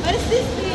What is this thing?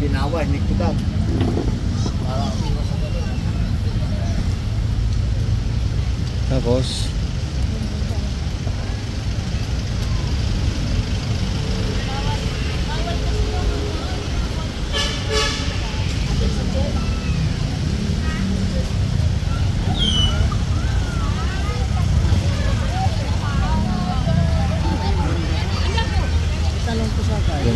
binawa, hinigpitan. Para umiwas sa ganun. Tapos Talong ko sa kaya.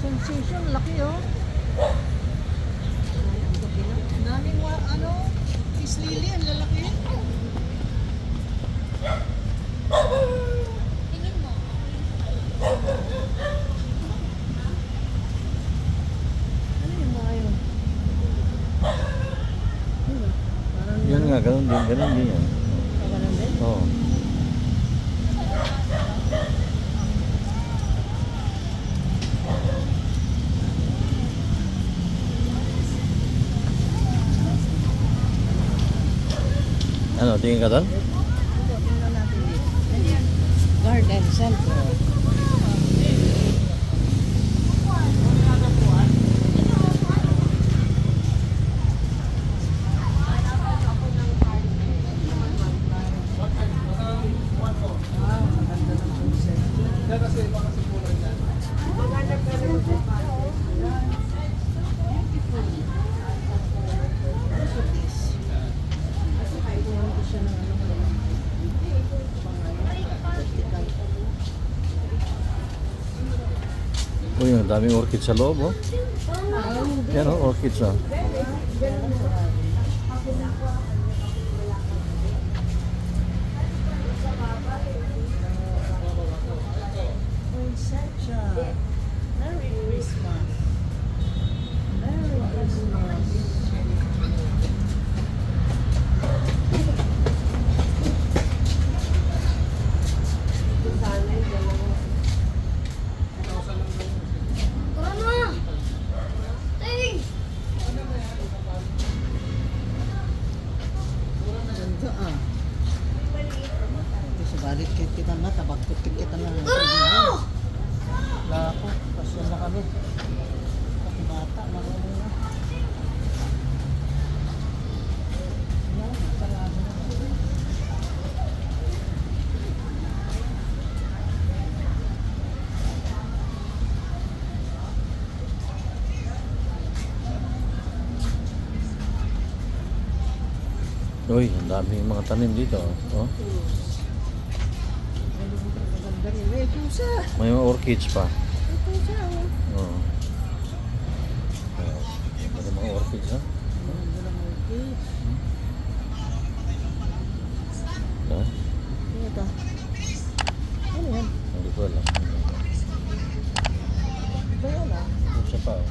Sensation, laki oh. Daming ano, fish lily, ang lalaki. Ganun din yan. Ganun din? Oo. Ano, tingin ka doon? Tingnan natin dito. Garden Center. Uy, ang daming orchid sa loob, oh. Yan, oh, orchids, ah. Poinsettia. Merry Christmas. Merry Christmas. Ganda ah. Ito sa balit kita na, tabagtot kita na. Lako, pasyon na kami. Pati bata, marunong na. Yan, sarado na. Uy, ang daming mga tanim dito, oh. Maganda rin. May pusa. May mga orchids pa. May pusa. Oo. May mga orchids, ha? Maganda ng orchid. Ha? Ano ito? Ano yan? Hindi ko alam. Ba yan ah? Isa pa, oh.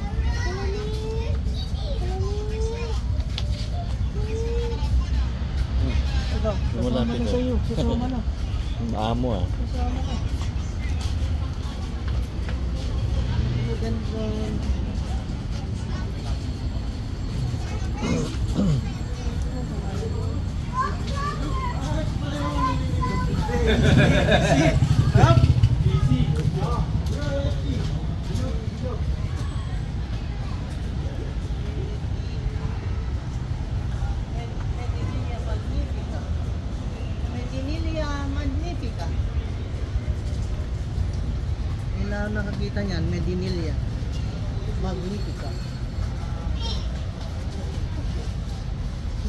Ito, Lumalapit, kasama na oh. sa'yo. Kasama na. Amo, ah. Kasama na. Maganda. Medinilia magnifica. Wala nakakita niyan, Medinilia magnifica.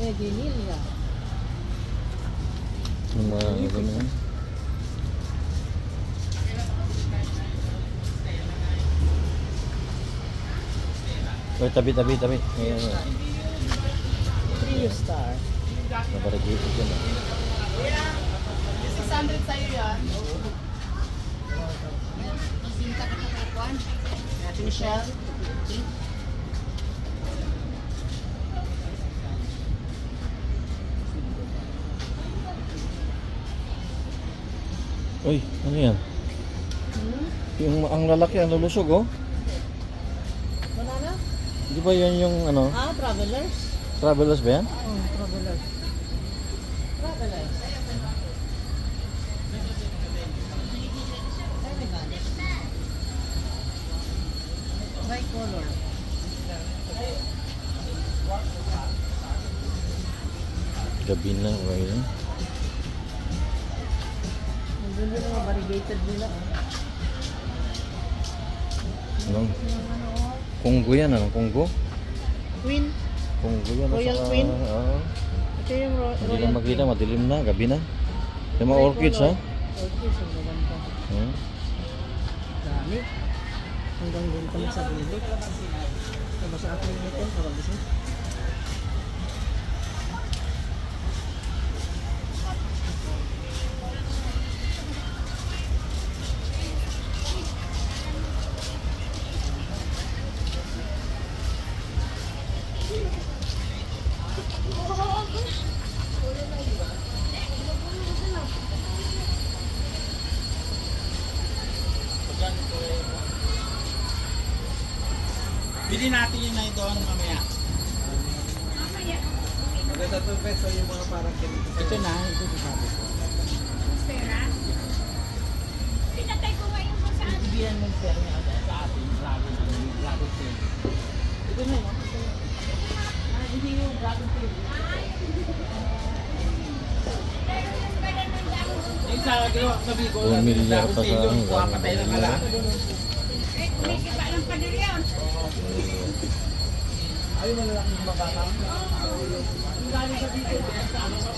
Medinilia. Yung mga ganun. Uy, tabi. Ayan, ayan. Trio star. Nabaragated yan, ah. 600 sa'yo yan. Sinta ka na kwan. Ate Michelle. Uy, ano yan? Yung ang lalaki, ang lulusog, oh. Banana? Di ba yan yung, ano, Ah, travelers? travelers ba yan? Oh, travelers. Travelers. Tricolor. Gabi na, okay. Nandun yung mga variegated nila. Ano? Oh. Kunggo yan, ano? Kunggo? Queen. Kunggo yan. Royal saka, Queen? Oo. Ito yung Hindi Royal lang makita, Queen. madilim na, gabi na. Yung mga orchids, ha? Orchids, ang maganda. Hmm? Dami. Hanggang doon kami sa dulo. Diba sa akin yung item, tawag isa? Bili natin yun na ito mamaya. Maganda to peso yung mga parang ganito. Ito na, ito sabi ko. Pera? Pinatay ko ngayon ko sa atin. Ibihan mo yung pera niya sa atin. Dragon tail. Ito na yun. Hindi yung dragon tail. Yung sa ginawa ko sa Bicol, 1 million dragon pa tail sa yung kuha patay ng ala. May kiba ng pader yun. Ayaw mo na lang yung makakam. Yung galing sa Bicol, sa ano pa.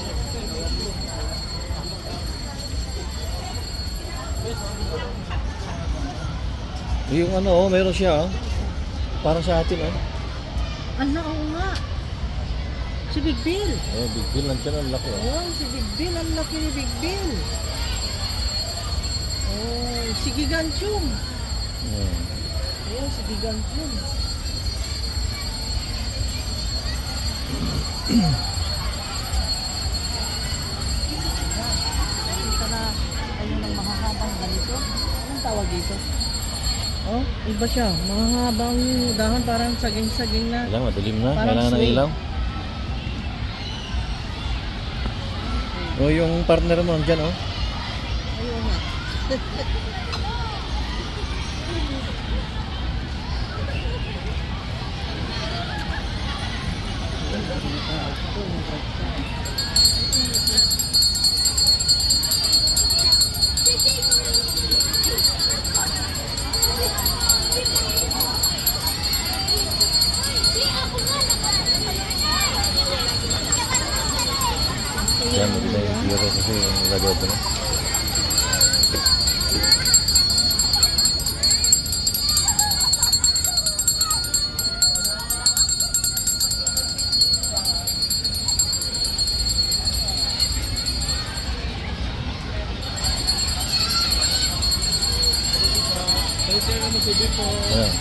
Yung ano, oh, meron siya, oh. Parang sa atin, oh. Ano, oo nga. Si Big Bill. Oh, big bill lang siya, ang laki, oh. Oh, si Big Bill. Ang laki ni Big Bill. Oh, si Gigantium. Hmm. Ayan, si Gigantium. Ito na, ayun ang mahahabang ganito. Anong tawag dito? Oh, iba siya. Mahahabang dahon, parang saging-saging na. Kailangan, madilim na. Parang Kailangan ng swing. ilaw. Oh, yung partner mo nandyan, oh. Ayun nga. Yan, maganda yung tira kasi yung lagay ito, no? Ayan.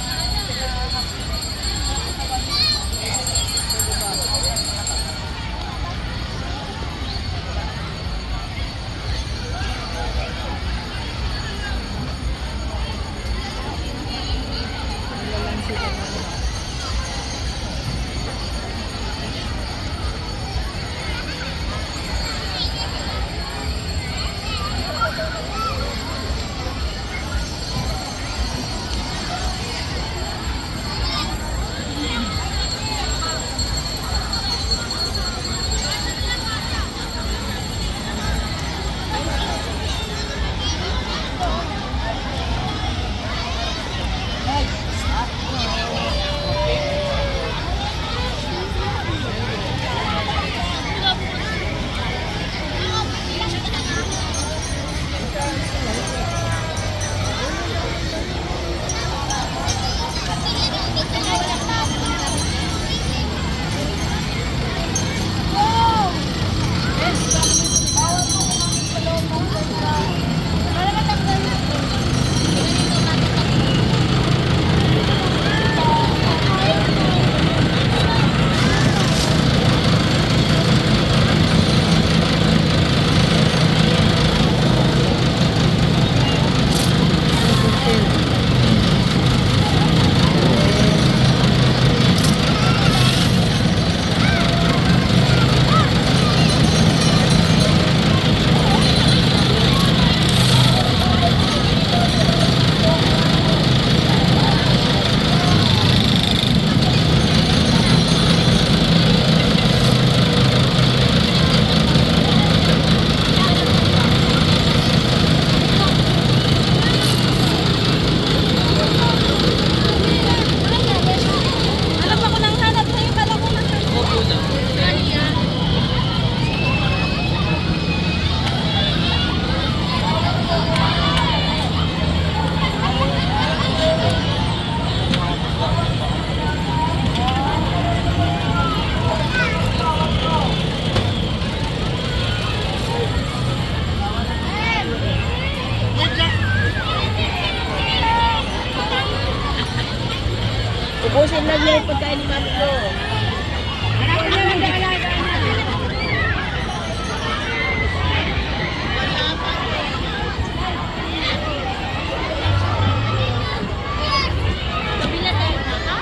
Ubusin lang niya yung pagkain ni Mami ko.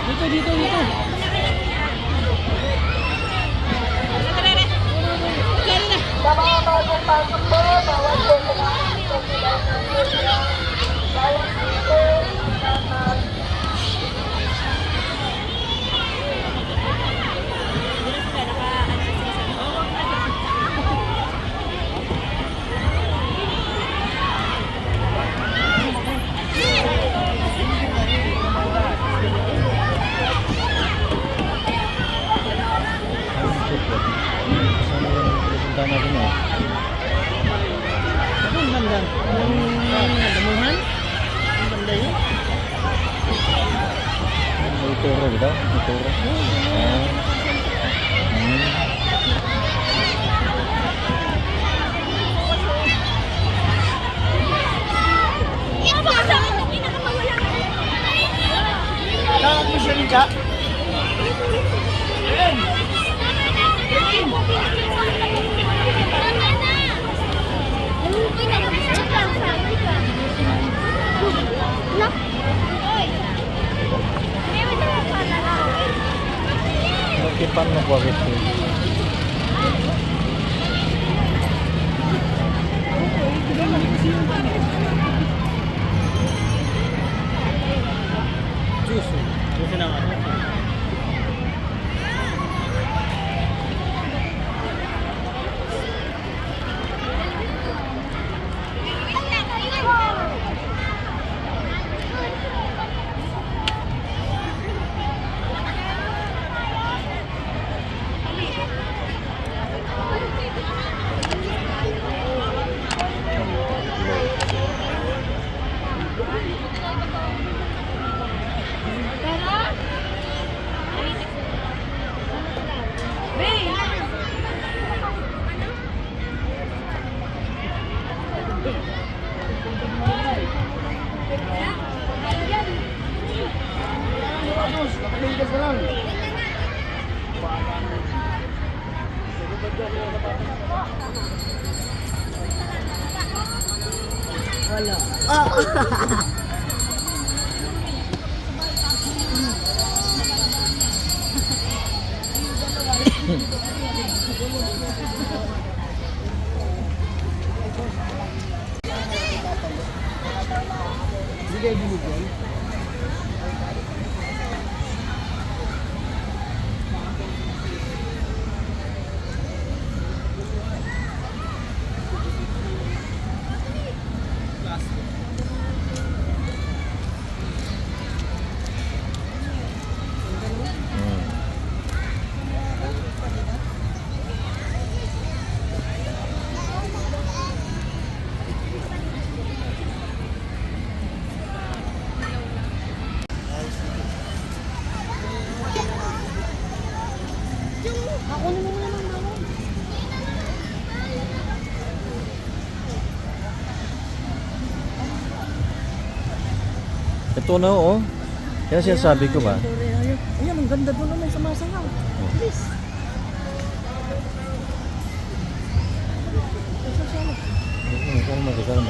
Dito, dito. banda? Yung damuhan? Yung banda yun? May turo gitu. May turo. Tawag mo siya rin ka? Nakipan na po ako. Gusto na ano? Wala. Hindi kayo binigyan? Ito na oh. Kaya sinasabi ko ba? Ayan, ang ganda doon naman sa masangaw. Please. Kung magkakaroon.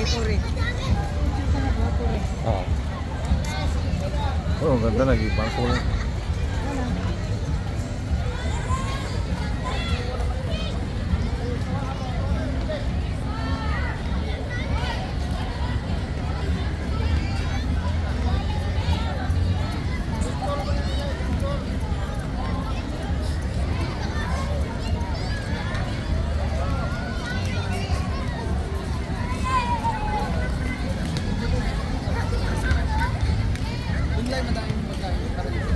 Vapory. Ito na Vapory. Oo. Oh, ang ganda. Nag-ibang kulay. Yung lang madaming pagkain. Para dito.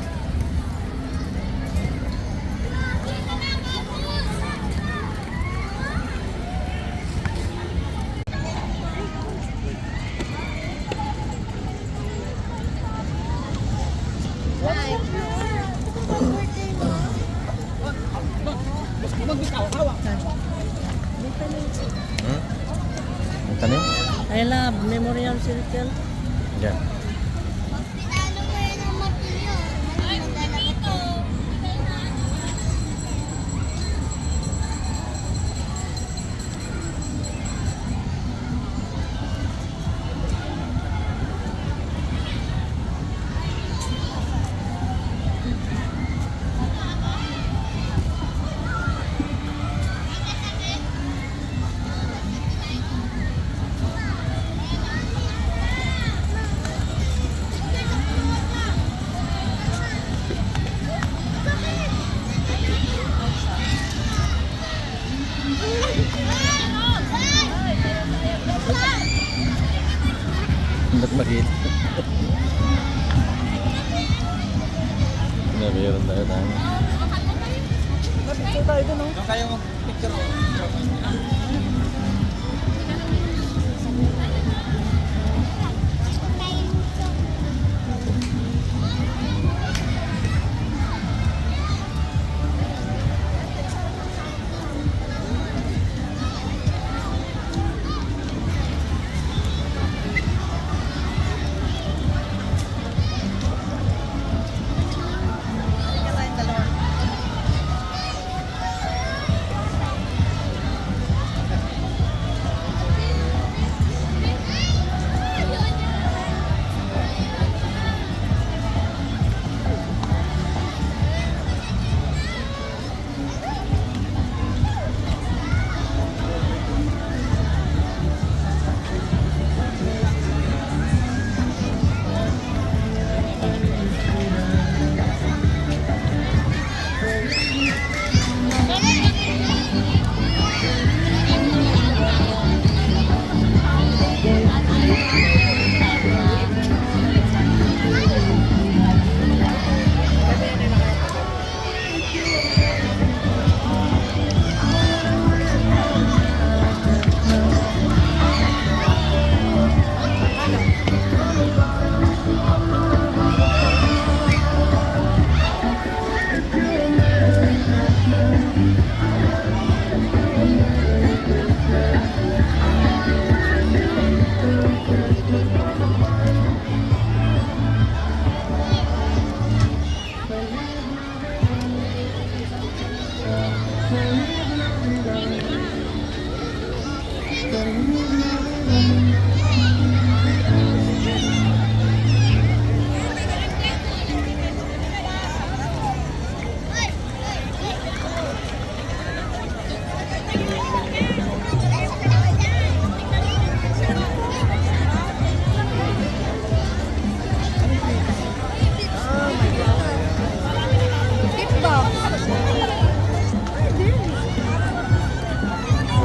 Hmm? Ang tanim? I love Memorial Circle. Yan. Ba't mag-hit? Nabiyaran tayo tayo. Picture tayo dun, oh. Yung kayo mag-picture o.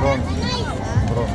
Bron. Bron.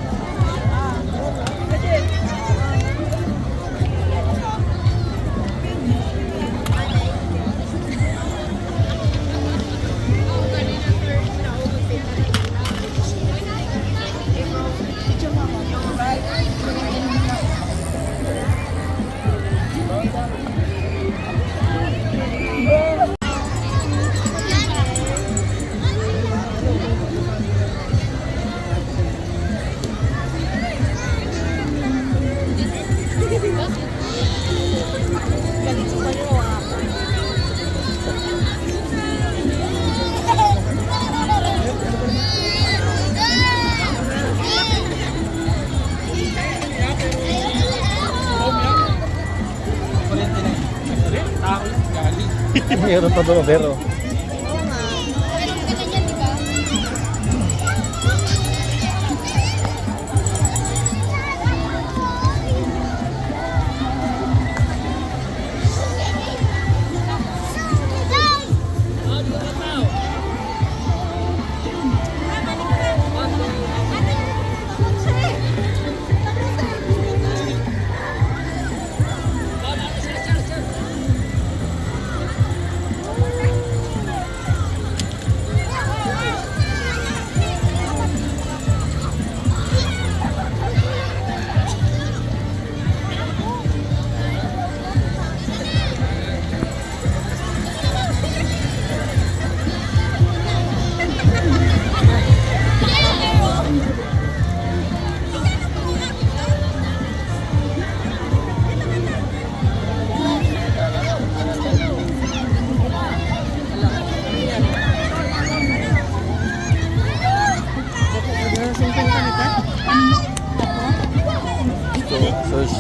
Mayroon pa doon, pero. Oo nga. Meron ka ganyan, di ba?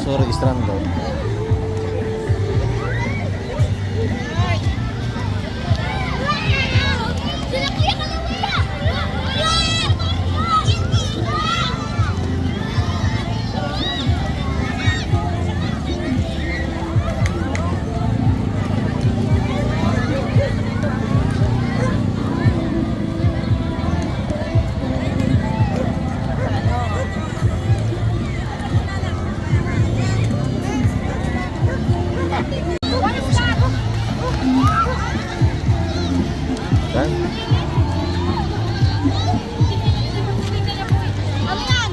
So registrahan daw. Kan? Ano yan?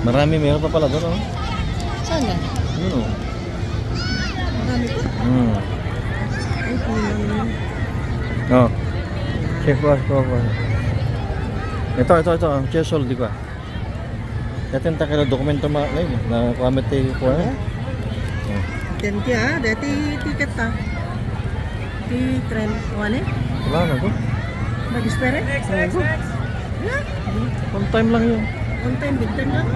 Marami, mayroon pa pala doon, oh. Saan yan? Yun, oh. Marami pa. Hmm. Ay, pinang. Oh. Check ko. Ito. Ang chesol, di ba? Datin ta kaya dokumento na kamete ko, eh. Oh. Tenti ah, dati tiket ta. Ti tren, wane? Wala na to. Nag-espere? Oo. One time lang yun. On time, big time lang.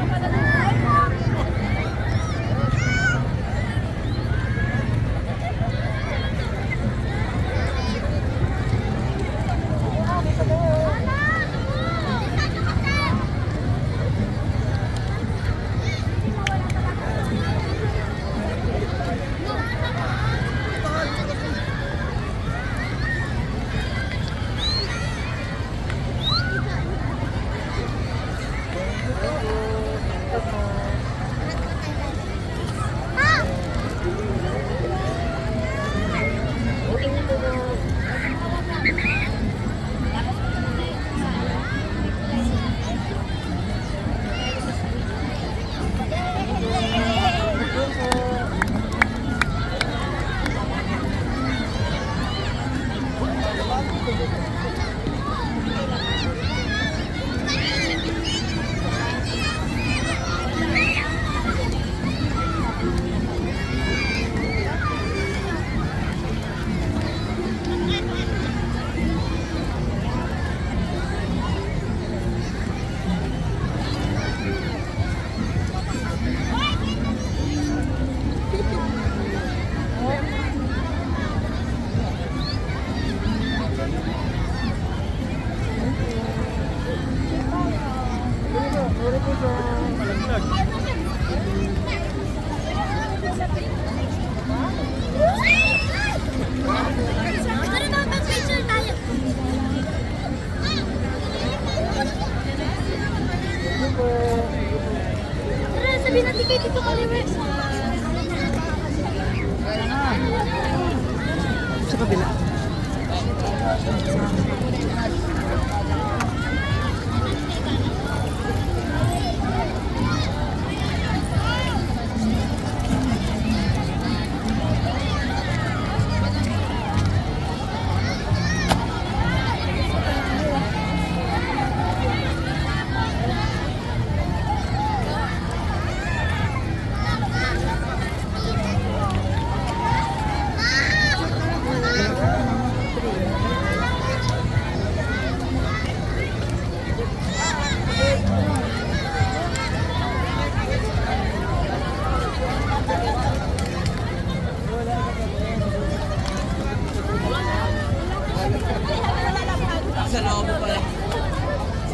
Sabi natin kay Tito Kaliwes. Sa kabila.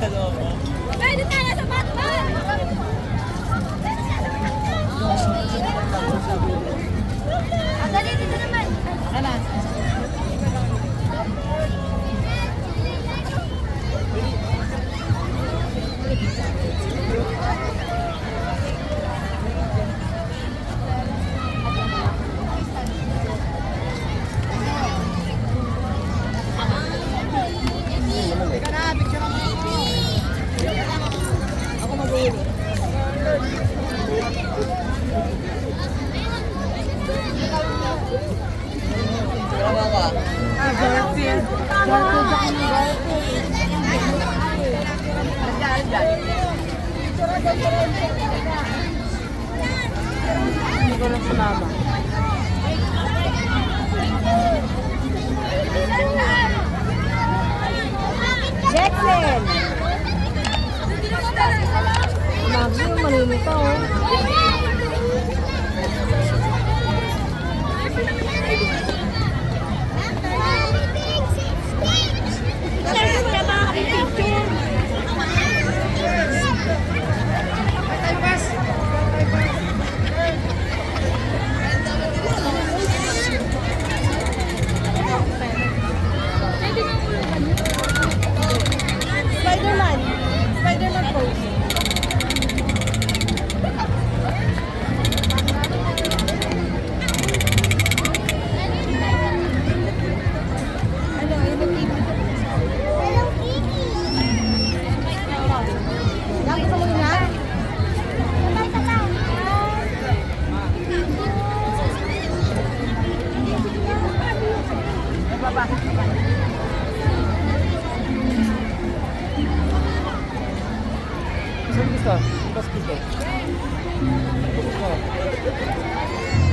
Pwede tayo sa Batman! Ang dali dito naman. Ano? Ako mag-uwi. Hindi ko lang sumama. Jackson! Lagi yung malimita oh. Spider-Man! Spider-Man pose. Ano, Hello Kitty. Hello Kitty. Lang gusto mo nga? Saan gusto? Bas gusto.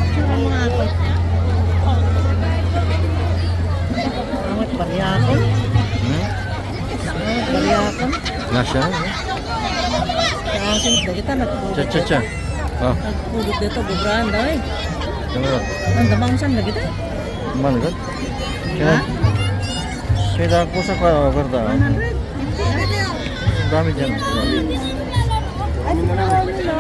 Tsura mo nga ako. Angat bariyakon. Angat bariyakon. Nasya na. Sa asin, kita nagpulot Cha cha cha. Oh, Nagpulot dito, bubrahan daw eh. kamera. Ang damang saan na kita? Mana kan? Ha? Kaya ako sa kwarta. 100. Dami dyan. Ay, siguro nila.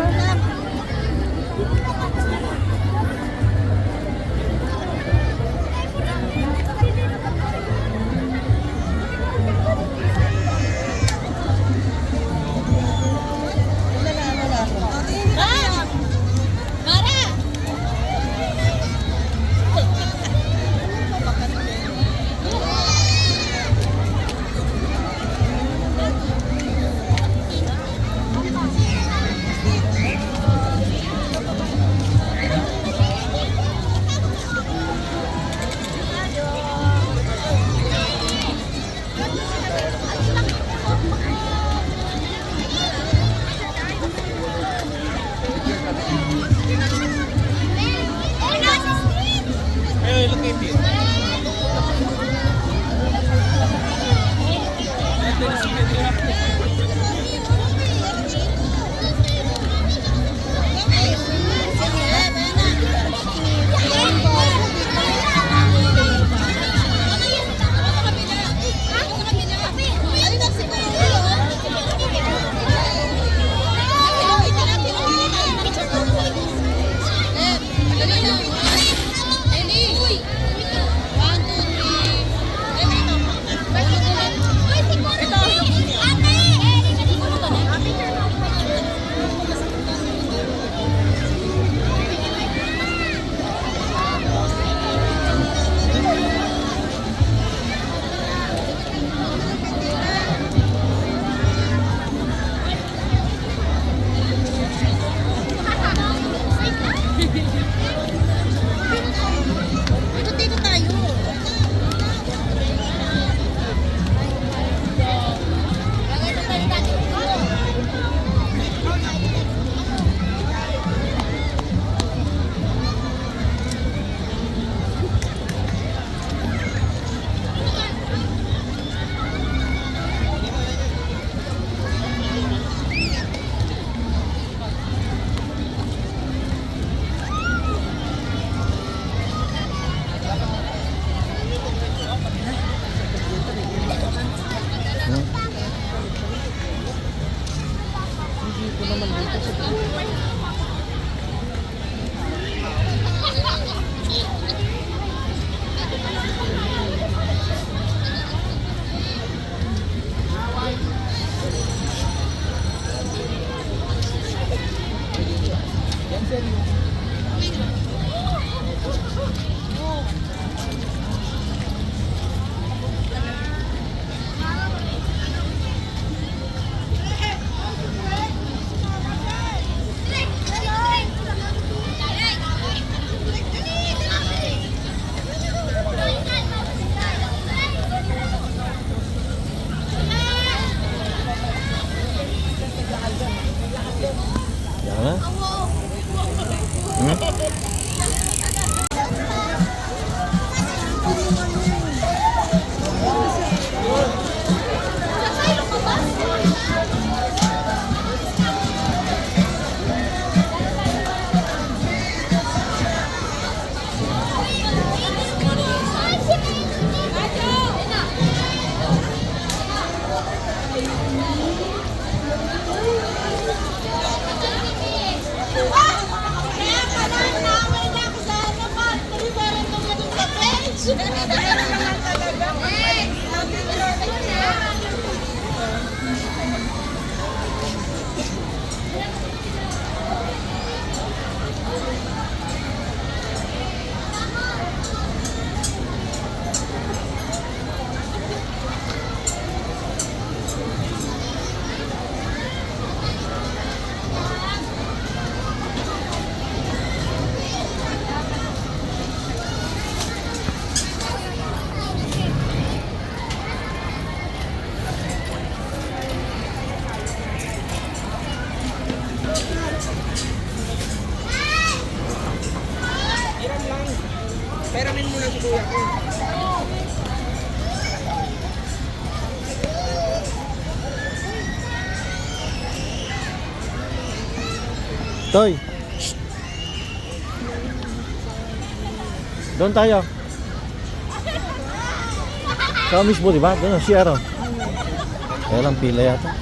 Toy. Doon tayo. Ikaw mismo, di ba? Doon ang CR. Kaya lang pila yata.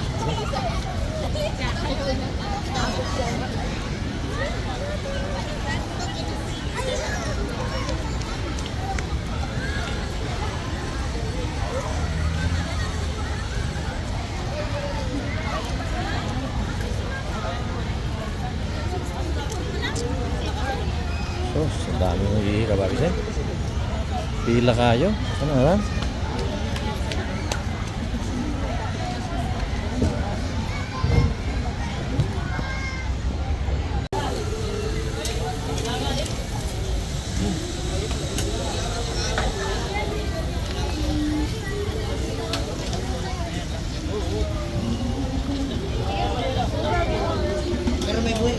So, sa dami ng hihikabakis eh. Pila kayo. Ano nga? Pero may buhay.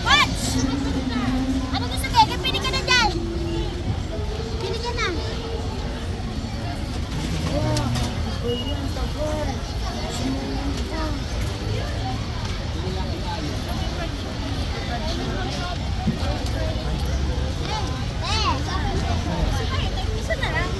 What? Ano gusto ko? Pili ka na dyan. Pili ka na. Isa na lang.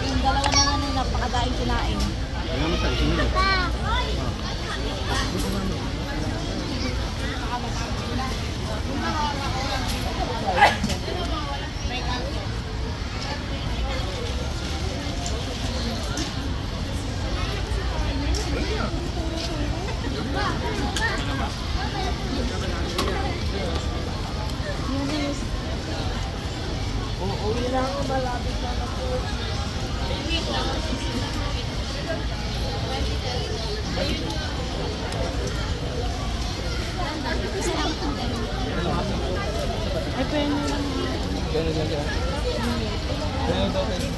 Yung dalawa na nga nung napakadaing kinain. Uuwi na ako, malapit na ako. Ay, pwede lang. Ganun lang yan. Ganun daw kayo.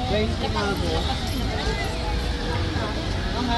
Guys, tingnan mo. Ang